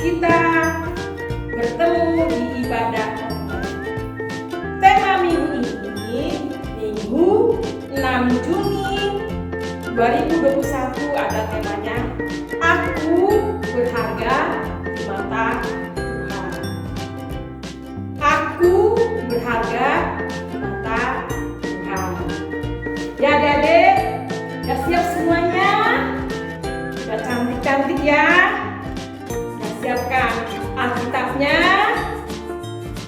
kita bertemu di ibadah online. Tema minggu ini, Minggu 6 Juni 2021 ada temanya Aku berharga di mata Tuhan. Aku berharga di mata Tuhan. Ya adik-adik, udah siap semuanya? Udah cantik-cantik ya? Udah siapkan Alkitabnya?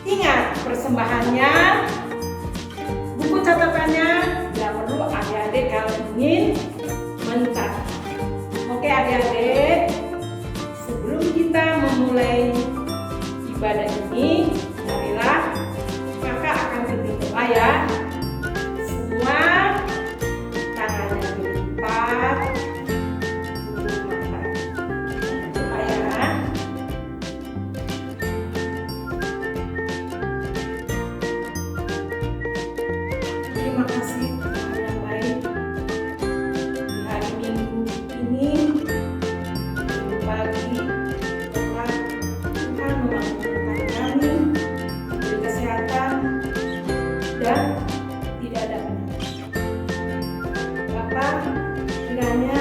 Ingat persembahannya, buku catatannya, bila perlu adik-adik kalau ingin mencatat. Oke adik-adik, sebelum kita memulai ibadah ini, marilah kakak akan pimpin doa ya. Semua tangannya dilipat, tutup mata. Doa ya. Terima kasih Tuhan yang baik. Di hari Minggu ini, Minggu pagi, telah Tuhan memampukan kami, beri kesehatan, dan tidak ada penyakit. Bapak, kiranya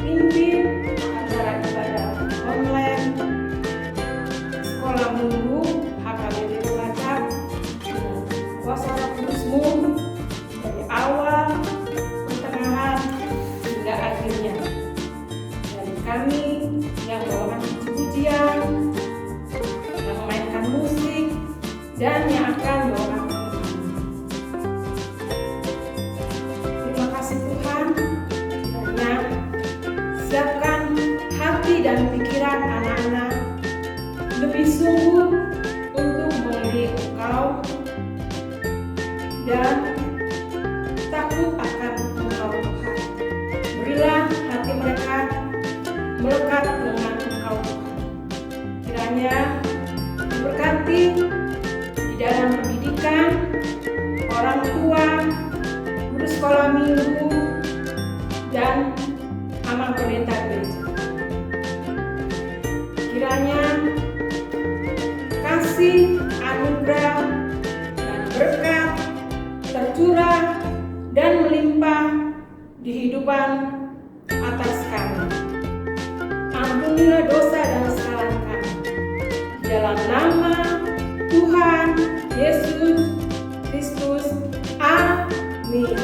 pimpin acara ibadah online, sekolah minggu, HKBP Cilacap, dengan kuasa Roh Kudus-Mu dari awal, pertengahan, hingga akhirnya. Dan kami yang membawakan pujian, yang memainkan musik, dan yang akan membawakan firman. Terima kasih Tuhan, kiranya siapkan hati dan pikiran anak-anak lebih sungguh untuk mengenali Engkau dan takut akan Engkau Tuhan. Berilah hati mereka melekat dengan Engkau Tuhan. Kiranya diberkati di dalam pendidikan, orang tua, guru sekolah minggu, dan amal pendeta gereja. Kiranya kasih, anugerah, dan berkat tercurah dan melimpah di kehidupan atas kami. Ampunilah dosa dan kesalahan kami. Dalam nama Tuhan Yesus Kristus. Amin.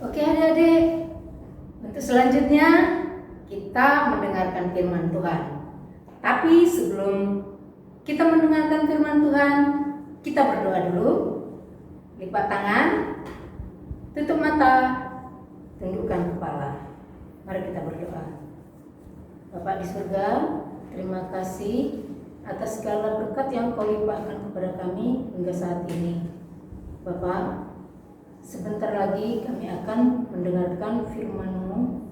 Oke adik-adik, untuk selanjutnya kita mendengarkan firman Tuhan. Tapi sebelum kita mendengarkan firman Tuhan, kita berdoa dulu. Lipat tangan, tutup mata, tundukkan kepala. Mari kita berdoa. Bapak di surga, terima kasih atas segala berkat yang Kau limpahkan kepada kami hingga saat ini. Bapak, sebentar lagi kami akan mendengarkan firman-Mu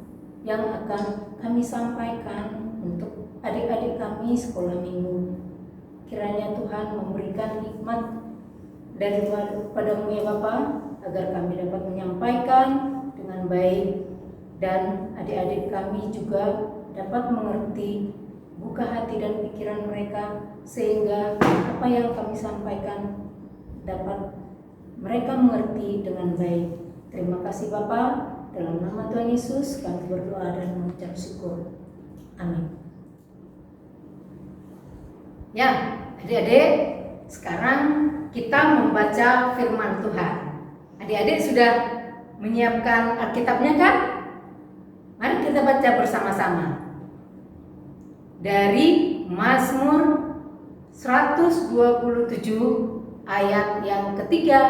yang akan kami sampaikan untuk adik-adik kami sekolah minggu. Kiranya Tuhan memberikan hikmat daripada-Mu ya Bapak, agar kami dapat menyampaikan dengan baik dan adik-adik kami juga dapat mengerti, buka hati dan pikiran mereka sehingga apa yang kami sampaikan dapat mereka mengerti dengan baik. Terima kasih Bapak, dalam nama Tuhan Yesus kami berdoa dan mengucap syukur. Amin. Ya, adik-adik, sekarang kita membaca firman Tuhan. Adik-adik sudah menyiapkan Alkitabnya kan? Mari kita baca bersama-sama. Dari Mazmur 127 ayat yang ketiga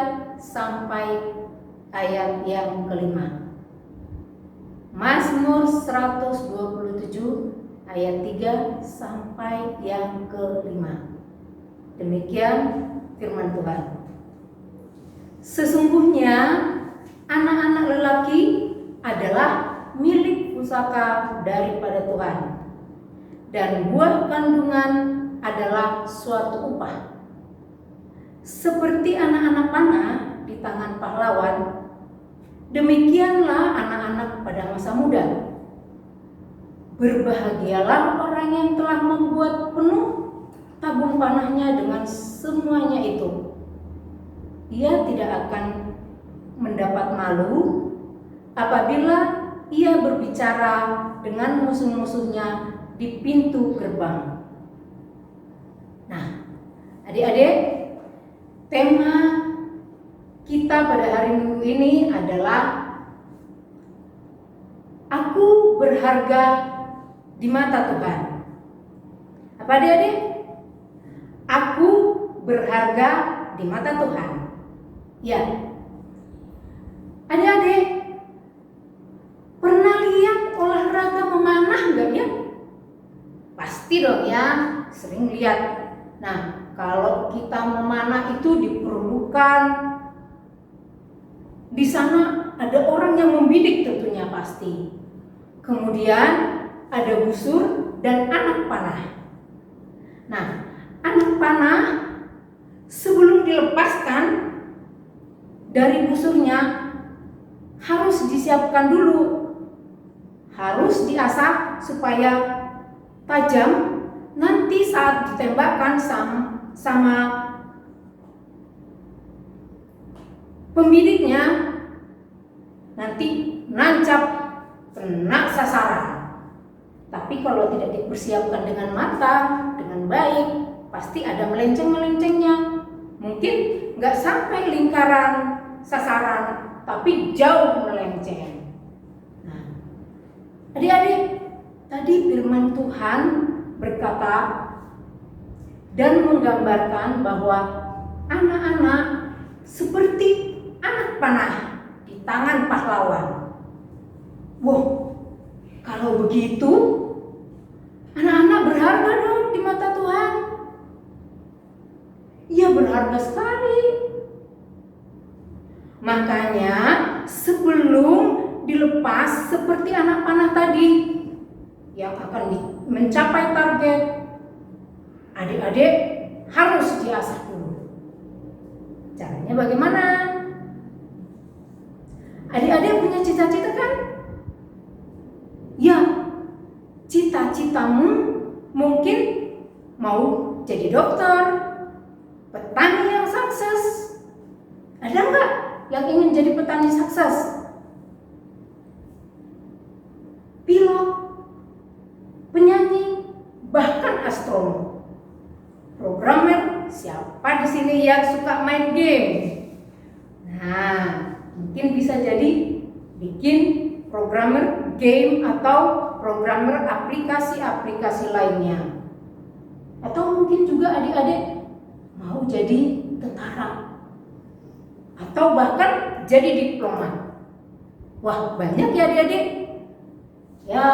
sampai ayat yang kelima. Mazmur 127 ayat 3 sampai yang kelima. Demikian firman Tuhan. Sesungguhnya anak-anak lelaki adalah milik pusaka daripada Tuhan, dan buah kandungan adalah suatu upah. Seperti anak-anak panah di tangan pahlawan, demikianlah anak-anak pada masa muda. Berbahagialah orang yang telah membuat penuh tabung panahnya dengan semuanya itu. Ia tidak akan mendapat malu apabila ia berbicara dengan musuh-musuhnya di pintu gerbang. Nah, adik-adik, tema kita pada hari Minggu ini adalah Aku berharga di mata Tuhan. Apa adik-adik? Aku berharga di mata Tuhan. Ya. Adik-adik, pernah lihat olahraga memanah enggak ya? Pasti dong ya, sering lihat. Nah, kalau kita memanah itu diperlukan di sana ada orang yang membidik tentunya pasti. Kemudian ada busur dan anak panah. Nah, anak panah sebelum dilepaskan dari busurnya harus disiapkan dulu. Harus diasah supaya tajam, nanti saat ditembakkan sama pembidiknya nanti nancap kena sasaran. Tapi kalau tidak dipersiapkan dengan matang, dengan baik, pasti ada melenceng-melencengnya. Mungkin nggak sampai lingkaran sasaran, tapi jauh melenceng. Nah, adik-adik, tadi firman Tuhan berkata dan menggambarkan bahwa anak-anak seperti anak panah di tangan pahlawan. Wow, kalau begitu anak-anak berharga dong di mata Tuhan. Ia berharga sekali. Makanya sebelum dilepas seperti anak panah tadi yang akan mencapai target, adik-adik harus diasah dulu. Caranya bagaimana? Adik-adik punya cita-cita kan? Ya, cita-citamu mungkin mau jadi dokter, petani yang sukses. Ada nggak yang ingin jadi petani sukses? Pilot, penyanyi, bahkan astronom. Programmer, siapa di sini yang suka main game? Nah, mungkin bisa jadi bikin programmer game atau programmer aplikasi-aplikasi lainnya. Atau mungkin juga adik-adik mau jadi tentara atau bahkan jadi diplomat. Wah, banyak ya adik-adik. Ya,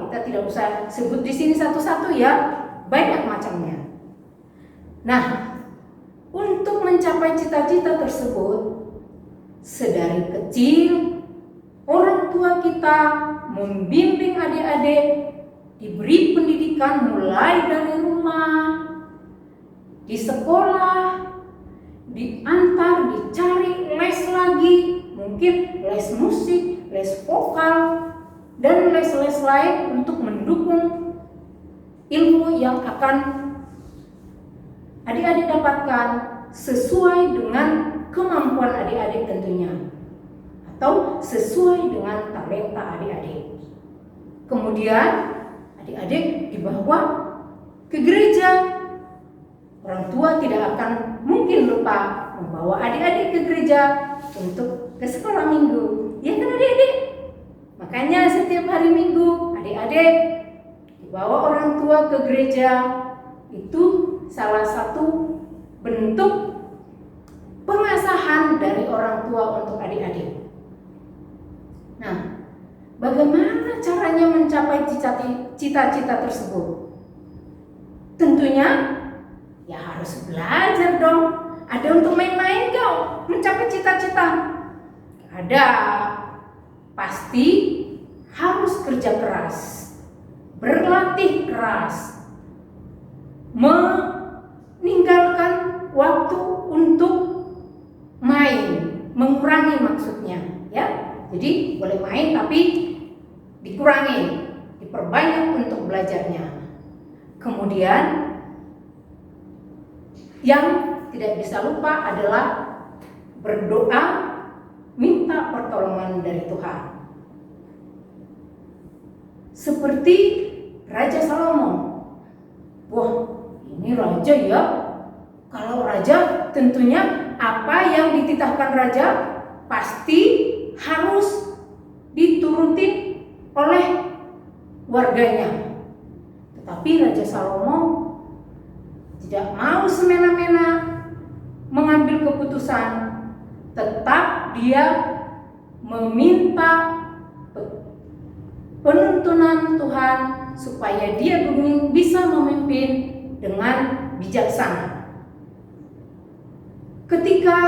kita tidak usah sebut di sini satu-satu ya, banyak macamnya. Nah, untuk mencapai cita-cita tersebut, sedari kecil orang tua kita membimbing adik-adik, diberi pendidikan mulai dari rumah, di sekolah, diantar, dicari les lagi, mungkin les musik, les vokal, dan les-les lain untuk mendukung ilmu yang akan adik-adik dapatkan sesuai dengan kemampuan adik-adik tentunya, atau sesuai dengan talenta adik-adik. Kemudian adik-adik dibawa ke gereja. Orang tua tidak akan mungkin lupa membawa adik-adik ke gereja untuk ke sekolah minggu. Ya kan adik-adik? Makanya setiap hari Minggu adik-adik dibawa orang tua ke gereja. Itu salah satu bentuk pengasahan dari orang tua untuk adik-adik. Nah, bagaimana caranya mencapai cita-cita tersebut? Tentunya ya harus belajar dong. Ada untuk main-main kau mencapai cita-cita? Ada. Pasti harus kerja keras, berlatih keras, meninggalkan waktu untuk main, mengurangi maksudnya ya. Jadi boleh main tapi dikurangi, diperbanyak untuk belajarnya. Kemudian yang tidak bisa lupa adalah berdoa, minta pertolongan dari Tuhan. Seperti Raja Salomo. Wah, ini raja ya. Kalau raja tentunya apa yang dititahkan raja pasti harus diturutin oleh warganya. Tetapi Raja Salomo tidak mau semena-mena mengambil keputusan. Tetap dia meminta penuntunan Tuhan supaya dia bisa memimpin dengan bijaksana. Ketika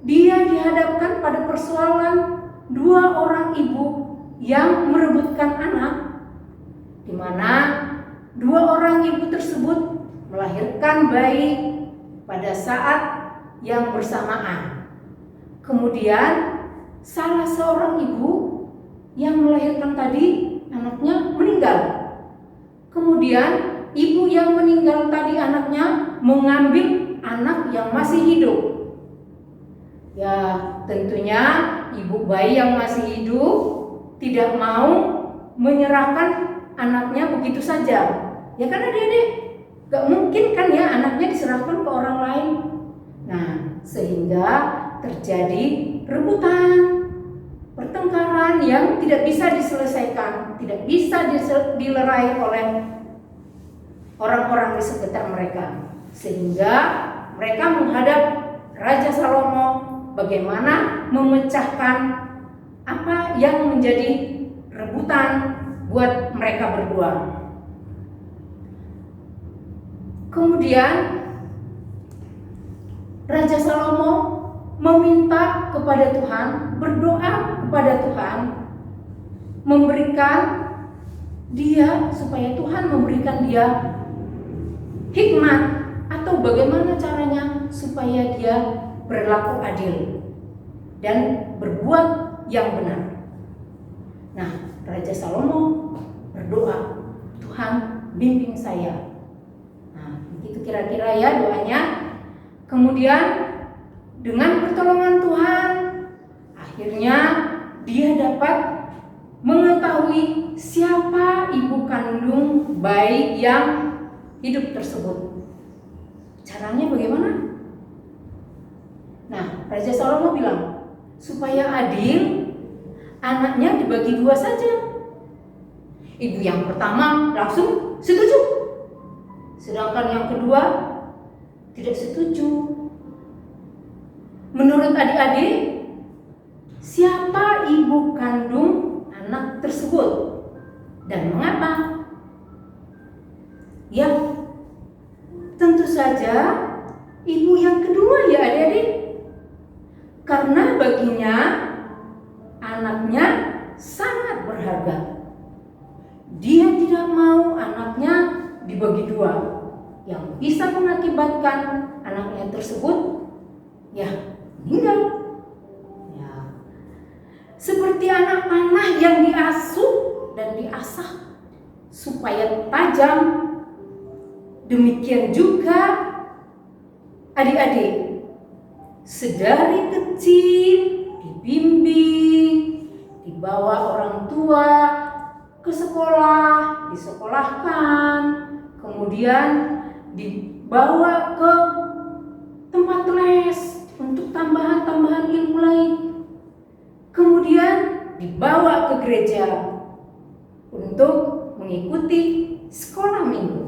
dia dihadapkan pada persoalan dua orang ibu yang merebutkan anak, di mana dua orang ibu tersebut melahirkan bayi pada saat yang bersamaan. Kemudian salah seorang ibu yang melahirkan tadi anaknya meninggal. Kemudian ibu yang meninggal tadi anaknya mengambil anak yang masih hidup. Ya, tentunya ibu bayi yang masih hidup tidak mau menyerahkan anaknya begitu saja. Ya kan adik-adik? Gak mungkin kan ya anaknya diserahkan ke orang lain. Nah, sehingga terjadi rebutan, pertengkaran yang tidak bisa diselesaikan, tidak bisa dilerai oleh orang-orang di sekitar mereka. Sehingga mereka menghadap Raja Salomo bagaimana memecahkan apa yang menjadi rebutan buat mereka berdua. Kemudian Raja Salomo meminta kepada Tuhan, berdoa kepada Tuhan, memberikan dia supaya Tuhan memberikan dia hikmat atau bagaimana caranya supaya dia berlaku adil dan berbuat yang benar. Nah, Raja Salomo berdoa, Tuhan bimbing saya. Nah, begitu kira-kira ya doanya. Kemudian dengan pertolongan Tuhan, akhirnya dia dapat mengetahui siapa ibu kandung bayi yang hidup tersebut. Caranya bagaimana? Nah, Raja Salomo bilang, supaya adil, anaknya dibagi 2 saja. Ibu yang pertama langsung setuju, sedangkan yang kedua tidak setuju. Menurut adik-adik, siapa ibu kandung anak tersebut dan mengapa? Ya, tentu saja ibu yang kedua ya adik-adik. Karena baginya anaknya sangat berharga. Dia tidak mau anaknya dibagi 2, yang bisa mengakibatkan anaknya tersebut ya meninggal. Ya. Seperti anak panah yang diasuh dan diasah supaya tajam, demikian juga adik-adik sedari kecil dibimbing, dibawa orang tua ke sekolah, disekolahkan, kemudian dibawa ke tempat les untuk tambahan ilmu lain, kemudian dibawa ke gereja untuk mengikuti sekolah minggu.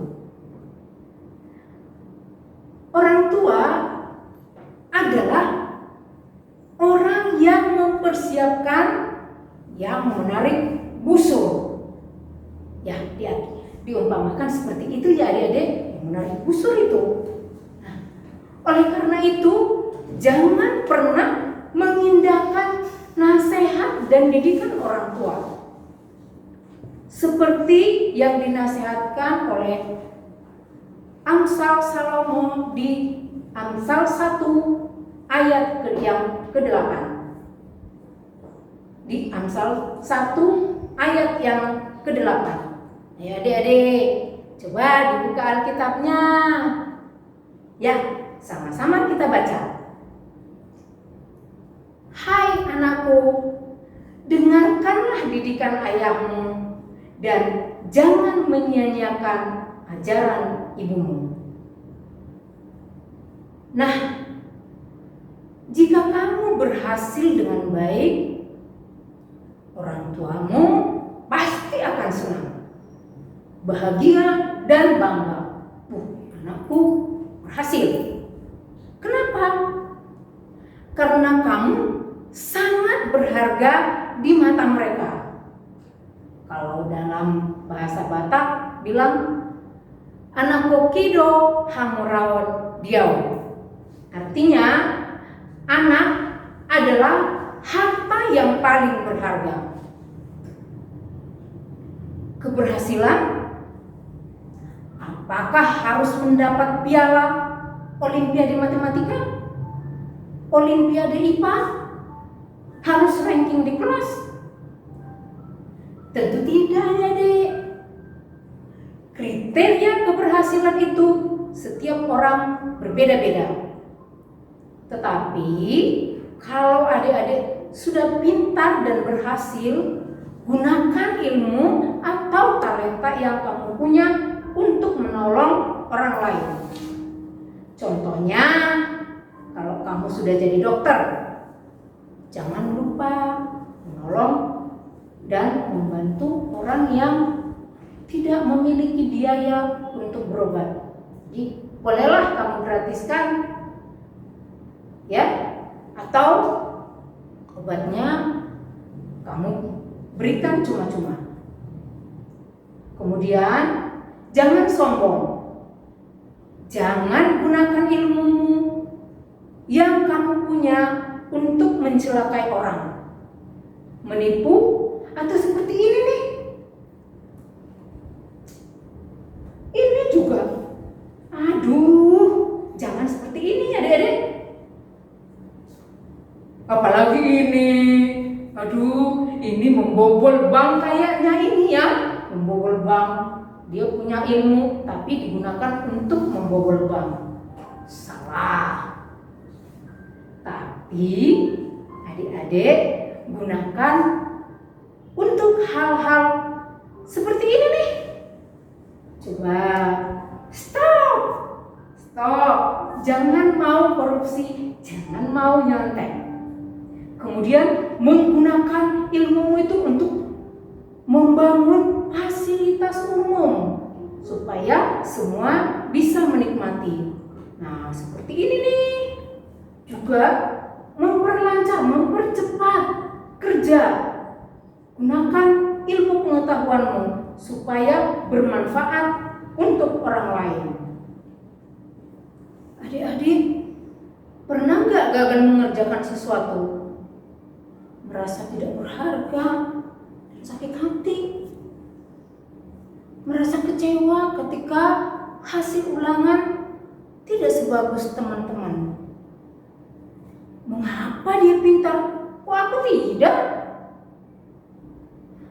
Orang tua adalah orang yang mempersiapkan, yang menarik busur. Ya, diumpamakan seperti itu ya adik-adik, yang menarik busur itu. Nah, oleh karena itu, jangan pernah mengindahkan nasihat dan didikan orang tua. Seperti yang dinasihatkan oleh Amsal Salomo di Amsal 1 ayat yang ke-8. Di Amsal 1 ayat yang ke-8. Ya adik-adik, coba dibuka Alkitabnya. Ya, sama-sama kita baca. Hai anakku, dengarkanlah didikan ayahmu dan jangan menyia-nyiakan ajaran ibumu. Nah, jika kamu berhasil dengan baik, orang tuamu pasti akan senang, bahagia dan bangga. Anakku berhasil. Kenapa? Karena kamu sangat berharga di mata mereka. Kalau dalam bahasa Batak bilang, anak kokido hamuraon diau. Artinya, anak adalah harta yang paling berharga. Keberhasilan, apakah harus mendapat piala Olimpiade Matematika, Olimpiade IPA, harus ranking di kelas? Tentu tidak ya dek. Kriteria keberhasilan itu setiap orang berbeda-beda. Tetapi kalau adik-adik sudah pintar dan berhasil, gunakan ilmu atau talenta yang kamu punya untuk menolong orang lain. Contohnya, kalau kamu sudah jadi dokter, jangan lupa menolong dan membantu orang yang tidak memiliki biaya untuk berobat. Jadi, bolehlah kamu gratiskan, ya, atau obatnya kamu berikan cuma-cuma. Kemudian, jangan sombong. Jangan gunakan ilmumu yang kamu punya untuk mencelakai orang, menipu, atau seperti ini nih. Ini juga, aduh, jangan seperti ini ya adik-adik. Apalagi ini, aduh, ini membobol bank kayaknya ini ya, membobol bank. Dia punya ilmu tapi digunakan untuk membobol bank. Salah. Tapi adik-adik gunakan untuk hal-hal seperti ini nih. Coba stop. Jangan mau korupsi, jangan mau nyontek. kemudian menggunakan ilmu itu untuk membangun fasilitas umum supaya semua bisa menikmati. Nah, seperti ini nih. Juga memperlancar, mempercepat kerja. Gunakan ilmu pengetahuanmu supaya bermanfaat untuk orang lain. Adik-adik, pernah nggak gagal mengerjakan sesuatu? Merasa tidak berharga dan sakit hati? Merasa kecewa ketika hasil ulangan tidak sebagus teman-teman? Mengapa dia pintar? Kok aku tidak?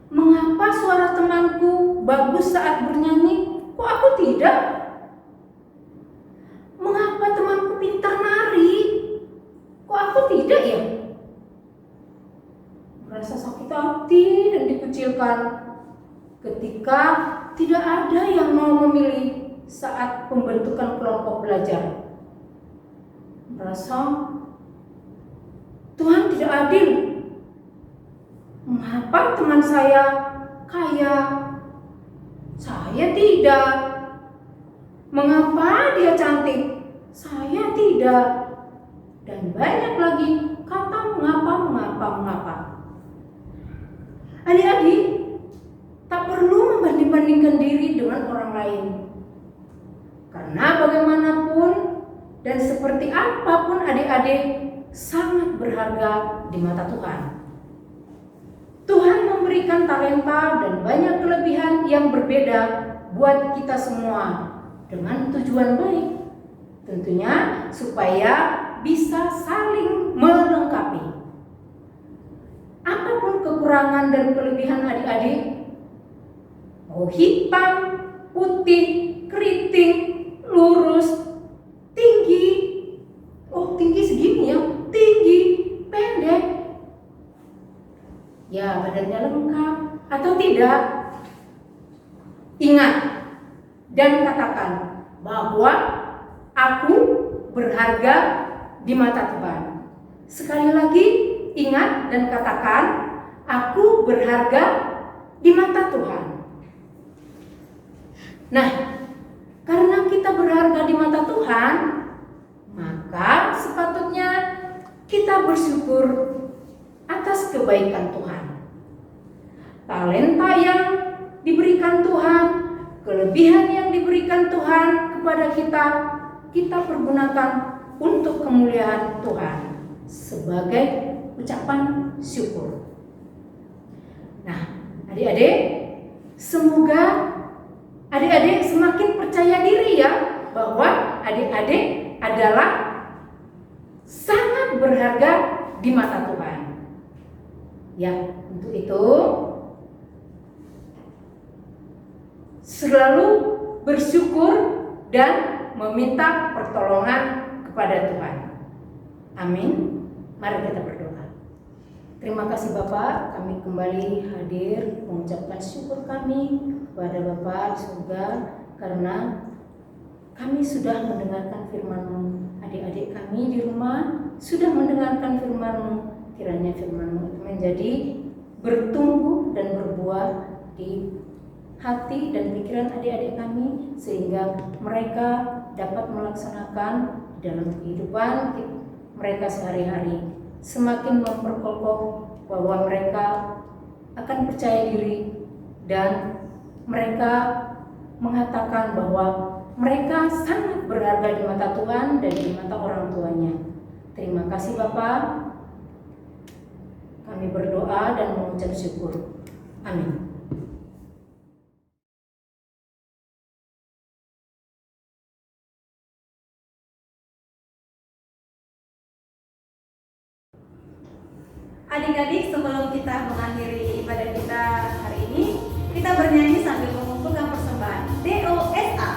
Mengapa suara temanku bagus saat bernyanyi? Kok aku tidak? Mengapa temanku pintar nari? Kok aku tidak ya? Merasa sakit hati dan dikucilkan ketika tidak ada yang mau memilih saat pembentukan kelompok belajar. Merasa Tuhan tidak adil. Mengapa teman saya kaya, saya tidak? Mengapa dia cantik, saya tidak? Dan banyak lagi kata mengapa. Adik-adik, tak perlu membanding-bandingkan diri dengan orang lain. Karena bagaimanapun dan seperti apapun adik-adik sangat berharga di mata Tuhan. Tuhan memberikan talenta dan banyak kelebihan yang berbeda buat kita semua dengan tujuan baik. Tentunya supaya bisa saling melengkapi. Apapun kekurangan dan kelebihan adik-adik, mau hitam, putih, keriting, lurus, tinggi, tinggi segini ya, tinggi, pendek, ya badannya lengkap atau tidak, ingat dan katakan bahwa aku berharga di mata Tuhan. Sekali lagi, ingat dan katakan, aku berharga di mata Tuhan. Nah, karena kita berharga di mata Tuhan, maka sepatutnya kita bersyukur atas kebaikan Tuhan. Talenta yang diberikan Tuhan, kelebihan yang diberikan Tuhan kepada kita pergunakan untuk kemuliaan Tuhan sebagai ucapan syukur. Nah, adik-adik, semoga adik-adik semakin percaya diri ya bahwa adik-adik adalah sangat berharga di mata Tuhan. Ya, untuk itu selalu bersyukur dan meminta pertolongan kepada Tuhan. Amin. Mari kita berdoa. Terima kasih Bapak, kami kembali hadir mengucapkan syukur kami kepada Bapak di surga karena kami sudah mendengarkan firman-Mu. Adik-adik kami di rumah sudah mendengarkan firman-Mu. Kiranya firman-Mu itu menjadi bertumbuh dan berbuah di hati dan pikiran adik-adik kami sehingga mereka dapat melaksanakan dalam kehidupan mereka sehari-hari, semakin memperkokoh bahwa mereka akan percaya diri dan mereka mengatakan bahwa mereka sangat berharga di mata Tuhan dan di mata orang tuanya. Terima kasih Bapak. Kami berdoa dan mengucap syukur. Amin. Adik-adik, sebelum kita mengakhiri ibadah kita hari ini, kita bernyanyi sambil mengumpulkan persembahan DOSA.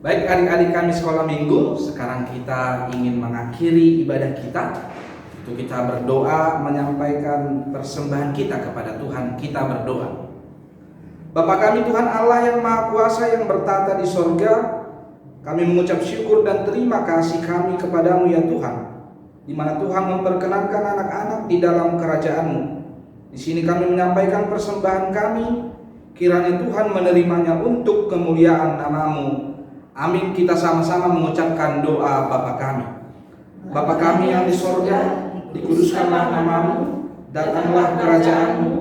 Baik adik-adik kami sekolah minggu, sekarang kita ingin mengakhiri ibadah kita. Itu kita berdoa, menyampaikan persembahan kita kepada Tuhan. Kita berdoa. Bapa kami Tuhan Allah yang Maha Kuasa yang bertata di sorga, kami mengucap syukur dan terima kasih kami kepadamu ya Tuhan, di mana Tuhan memperkenankan anak-anak di dalam kerajaan-Mu. Di sini kami menyampaikan persembahan kami, kiranya Tuhan menerimanya untuk kemuliaan nama-Mu. Amin. Kita sama-sama mengucapkan doa Bapa kami. Bapa kami yang di sorga, dikuduskanlah nama-Mu, datanglah kerajaan-Mu,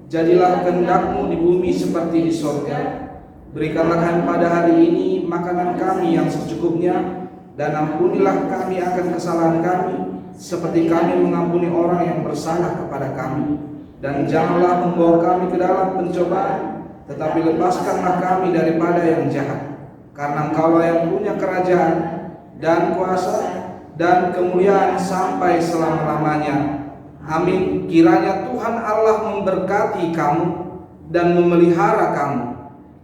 jadilah kehendak-Mu di bumi seperti di sorga. Berikanlah kami pada hari ini makanan kami yang secukupnya, dan ampunilah kami akan kesalahan kami, seperti kami mengampuni orang yang bersalah kepada kami. Dan janganlah membawa kami ke dalam pencobaan, tetapi lepaskanlah kami daripada yang jahat. Karena Engkaulah yang punya kerajaan dan kuasa dan kemuliaan sampai selama-lamanya. Amin. Kiranya Tuhan Allah memberkati kamu dan memelihara kamu.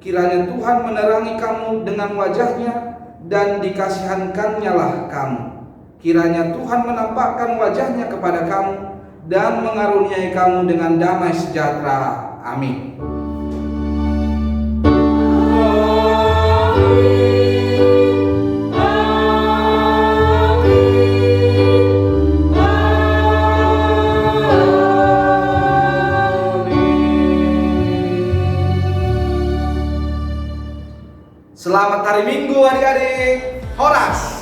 Kiranya Tuhan menerangi kamu dengan wajahnya dan dikasihankannya lah kamu. Kiranya Tuhan menampakkan wajahnya kepada kamu dan mengaruniai kamu dengan damai sejahtera. Amin. Selamat hari Minggu adik-adik. Horas.